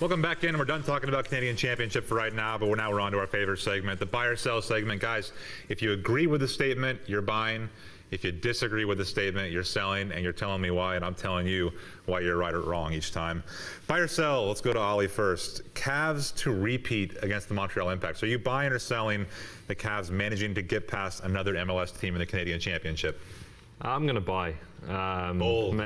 Welcome back in. We're done talking about Canadian Championship for right now, but we're on to our favorite segment, the buy or sell segment. Guys, if you agree with the statement, you're buying. If you disagree with the statement, you're selling, and you're telling me why, and I'm telling you why you're right or wrong each time. Buy or sell, let's go to Ali first. Cavs to repeat against the Montreal Impact. So are you buying or selling the Cavs managing to get past another MLS team in the Canadian Championship? I'm going to buy. Bold.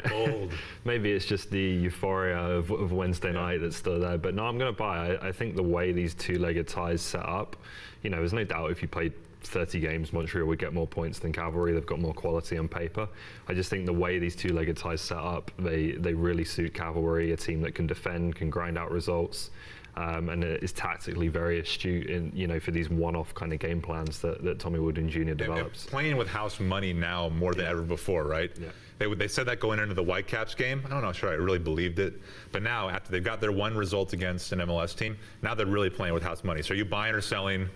Maybe it's just the euphoria of Wednesday night that's still there. But no, I'm going to buy. I think the way these two-legged ties set up, you know, there's no doubt if you played 30 games, Montreal would get more points than Cavalry. They've got more quality on paper. I just think the way these two-legged ties set up, they really suit Cavalry, a team that can defend, can grind out results. And is tactically very astute in, you know, for these one-off kind of game plans that Tommy Wheeldon Jr. develops. Playing with house money now more than ever before, right? Yeah. They said that going into the Whitecaps game. I don't know, sure I really believed it. But now, after they've got their one result against an MLS team, now they're really playing with house money. So are you buying or selling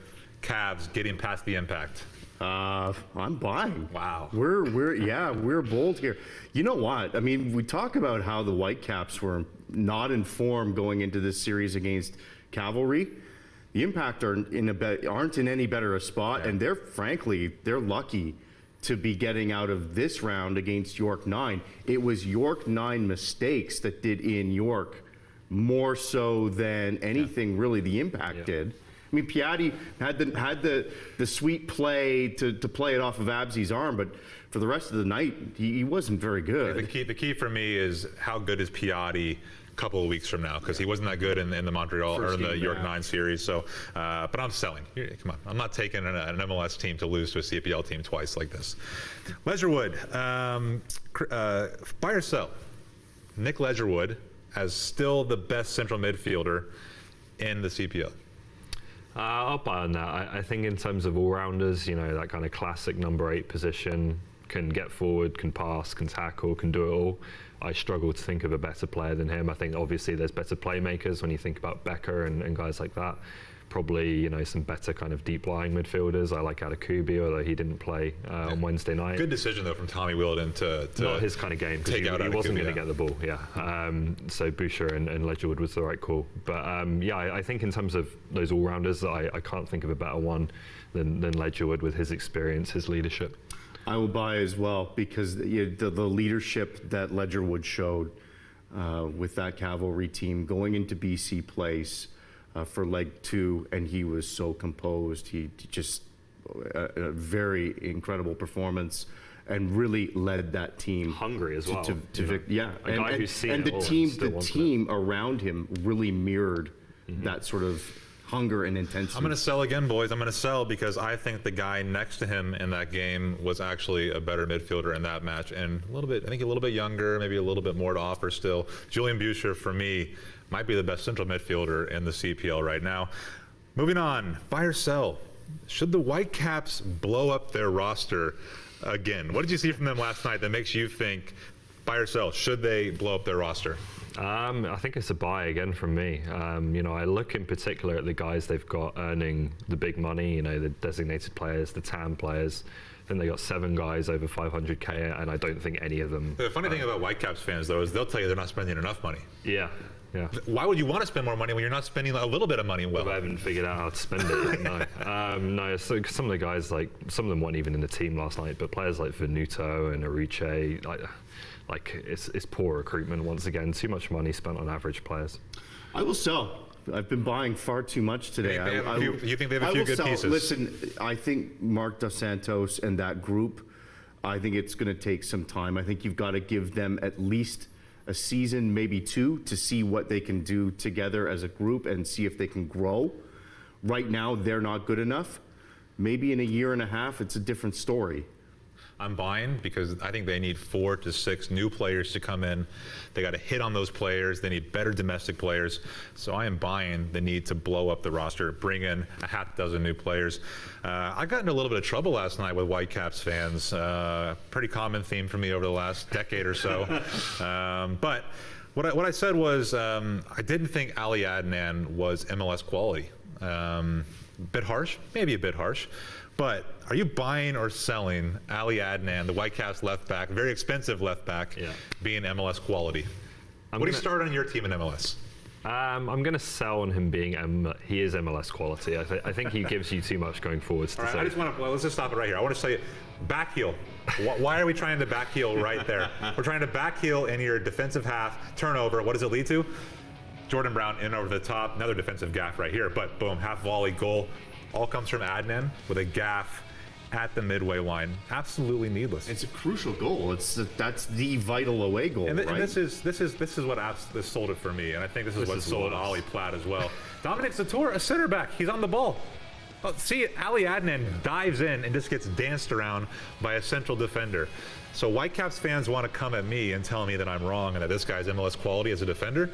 Cavs getting past the Impact? I'm buying. Wow. We're bold here. You know what? I mean, we talk about how the Whitecaps were not in form going into this series against Cavalry. The Impact aren't in any better a spot, and they're lucky to be getting out of this round against York 9. It was York 9 mistakes that did in York more so than anything really the Impact did. I mean, Piatti had the sweet play to play it off of Absi's arm, but for the rest of the night, he wasn't very good. The key for me is how good is Piatti a couple of weeks from now, because he wasn't that good in the Montreal or in the York 9 series. So, but I'm selling. Come on, I'm not taking an MLS team to lose to a CPL team twice like this. Ledgerwood, buy or sell? Nik Ledgerwood as still the best central midfielder in the CPL. I'll buy on that. I think in terms of all-rounders, you know, that kind of classic number 8 position, can get forward, can pass, can tackle, can do it all. I struggle to think of a better player than him. I think obviously there's better playmakers when you think about Becker and guys like that. Probably, you know, some better kind of deep-lying midfielders. I like Adekubi, although he didn't play on Wednesday night. Good decision, though, from Tommy Wheeldon to not his kind of game, because he wasn't going to get the ball, so Boucher and Ledgerwood was the right call. But, I think in terms of those all-rounders, I can't think of a better one than Ledgerwood with his experience, his leadership. I will buy as well, because the leadership that Ledgerwood showed with that Cavalry team going into BC Place for leg 2, and he was so composed. He just a very incredible performance, and really led that team hungry as well. And the team around him really mirrored that sort of hunger and intensity. I'm going to sell again, boys. I'm going to sell because I think the guy next to him in that game was actually a better midfielder in that match, and a little bit younger, maybe a little bit more to offer still. Julian Boucher, for me, might be the best central midfielder in the CPL right now. Moving on, buy or sell? Should the Whitecaps blow up their roster again? What did you see from them last night that makes you think, buy or sell, should they blow up their roster? I think it's a buy again from me. You know, I look in particular at the guys they've got earning the big money, you know, the designated players, the TAM players. Then they got 7 guys over 500K, and I don't think any of them. The funny thing about Whitecaps fans, though, is they'll tell you they're not spending enough money. Yeah. Why would you want to spend more money when you're not spending a little bit of money? Well, I haven't figured out how to spend it. No. So some of the guys, like some of them weren't even in the team last night, but players like Venuto and Aruche, like it's poor recruitment once again. Too much money spent on average players. I will sell. I've been buying far too much today. You think they have a few good pieces? Listen, I think Mark Dos Santos and that group, I think it's going to take some time. I think you've got to give them at least a season, maybe 2, to see what they can do together as a group and see if they can grow. Right now, they're not good enough. Maybe in a year and a half, it's a different story. I'm buying because I think they need 4 to 6 new players to come in. They got to hit on those players. They need better domestic players. So I am buying the need to blow up the roster, bring in a half dozen new players. I got into a little bit of trouble last night with Whitecaps fans. Pretty common theme for me over the last decade or so. But what I said was I didn't think Ali Adnan was MLS quality. Bit harsh, maybe a bit harsh. But are you buying or selling Ali Adnan, the Whitecaps left back, very expensive left back, being MLS quality? What do you start on your team in MLS? I'm going to sell on him being he is MLS quality. I think he gives you too much going forwards. All right, I just want to, let's just stop it right here. I want to say back heel. Why are we trying to back heel right there? We're trying to back heel in your defensive half, turnover. What does it lead to? Jordan Brown in over the top, another defensive gaff right here, but boom, half volley goal. All comes from Adnan with a gaff at the midway line. Absolutely needless. It's a crucial goal. That's the vital away goal, and right? And this is what this sold it for me, and I think this is what sold Ali Platt as well. Dominic Zator, a center back, he's on the ball. Oh, see, Ali Adnan dives in and just gets danced around by a central defender. So Whitecaps fans want to come at me and tell me that I'm wrong and that this guy's MLS quality as a defender.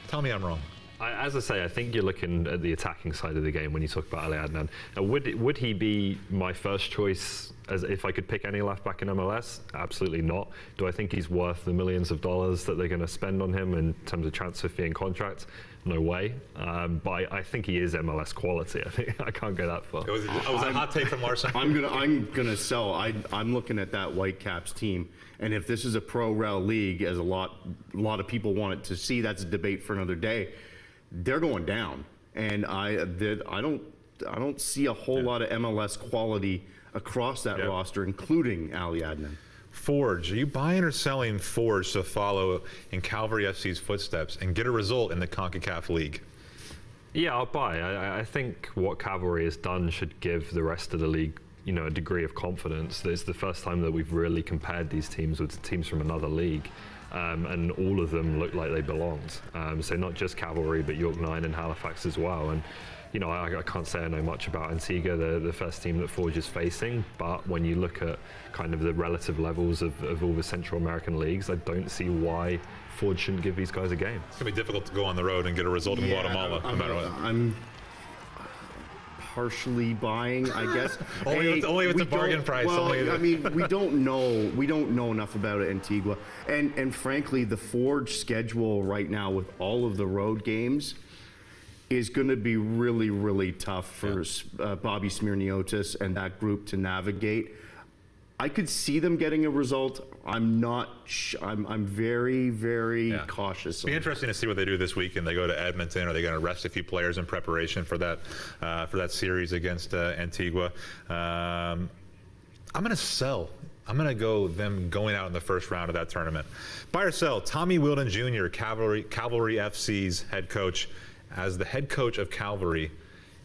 Tell me I'm wrong. As I say, I think you're looking at the attacking side of the game when you talk about Ali Adnan. Now, would he be my first choice as if I could pick any left back in MLS? Absolutely not. Do I think he's worth the millions of dollars that they're going to spend on him in terms of transfer fee and contract? No way. But I think he is MLS quality. I think I can't go that far. It was a hot take from Larson. I'm gonna sell. I'm looking at that Whitecaps team, and if this is a pro-rel league, as a lot of people want it to see, that's a debate for another day. They're going down, and I don't see a whole lot of MLS quality across that roster, including Ali Adnan. Forge, are you buying or selling Forge to follow in Cavalry FC's footsteps and get a result in the Concacaf League? Yeah, I'll buy. I think what Cavalry has done should give the rest of the league, a degree of confidence. It's the first time that we've really compared these teams with teams from another league. And all of them looked like they belonged. So not just Cavalry, but York 9 and Halifax as well. And I can't say I know much about Antigua, the first team that Forge is facing. But when you look at kind of the relative levels of all the Central American leagues, I don't see why Forge shouldn't give these guys a game. It's gonna be difficult to go on the road and get a result in Guatemala, no matter what. I'm partially buying, I guess. only if it's a bargain price. Well, I mean, we don't know enough about Antigua, and frankly, the Forge schedule right now with all of the road games is going to be really, really tough for Bobby Smirniotis and that group to navigate. I could see them getting a result. I'm not. I'm very, very cautious. It'll be interesting to see what they do this weekend. They go to Edmonton. Are they going to rest a few players in preparation for that series against Antigua? I'm going to sell. I'm going to go them going out in the first round of that tournament. Buy or sell. Tommy Wheeldon Jr., Cavalry FC's head coach, as the head coach of Cavalry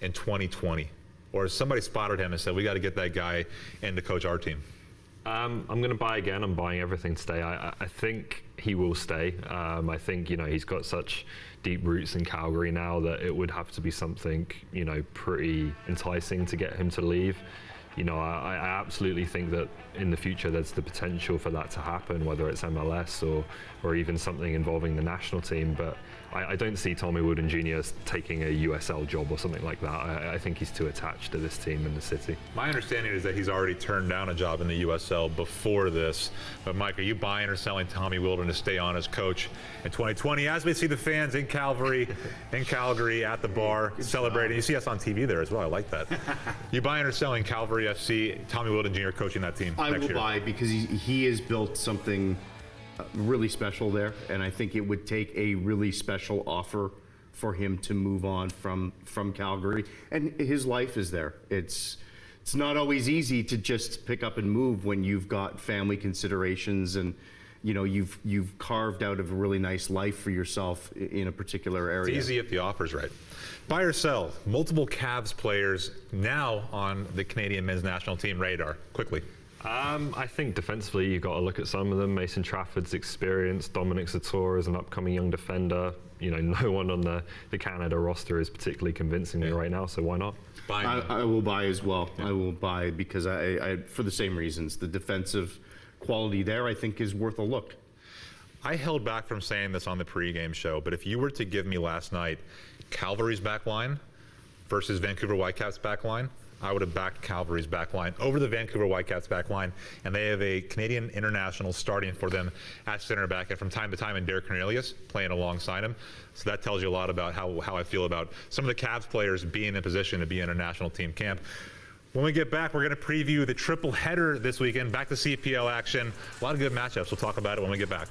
in 2020, or somebody spotted him and said, "We got to get that guy in to coach our team." I'm going to buy again. I'm buying everything to stay. I think he will stay. I think he's got such deep roots in Calgary now that it would have to be something pretty enticing to get him to leave. I absolutely think that in the future there's the potential for that to happen, whether it's MLS or even something involving the national team. But I don't see Tommy Wheeldon Jr. taking a USL job or something like that. I think he's too attached to this team in the city. My understanding is that he's already turned down a job in the USL before this. But Mike, are you buying or selling Tommy Wheeldon to stay on as coach in 2020? As we see the fans in Calgary at the bar celebrating. You see us on TV there as well. I like that. You buying or selling Cavalry FC, Tommy Wheeldon Jr. coaching that team next year? I will buy, because he has built something really special there, and I think it would take a really special offer for him to move on from Calgary, and his life is there. It's not always easy to just pick up and move when you've got family considerations and you've carved out a really nice life for yourself in a particular area. It's easy if the offer's right. Buy or sell, multiple Cavs players now on the Canadian men's national team radar. Quickly. I think defensively you've got to look at some of them. Mason Trafford's experience, Dominic Zator is an upcoming young defender. No one on the Canada roster is particularly convincing me right now, so why not? I will buy as well. I will buy because I for the same reasons. The defensive quality there, I think, is worth a look. I held back from saying this on the pregame show, but if you were to give me last night Calvary's back line versus Vancouver Whitecaps back line, I would have backed Calvary's back line over the Vancouver Whitecaps back line, and they have a Canadian international starting for them at center back, and from time to time in Derek Cornelius playing alongside him. So that tells you a lot about how I feel about some of the Cavs players being in position to be in a national team camp. When we get back, we're going to preview the triple header this weekend, back to CPL action. A lot of good matchups. We'll talk about it when we get back.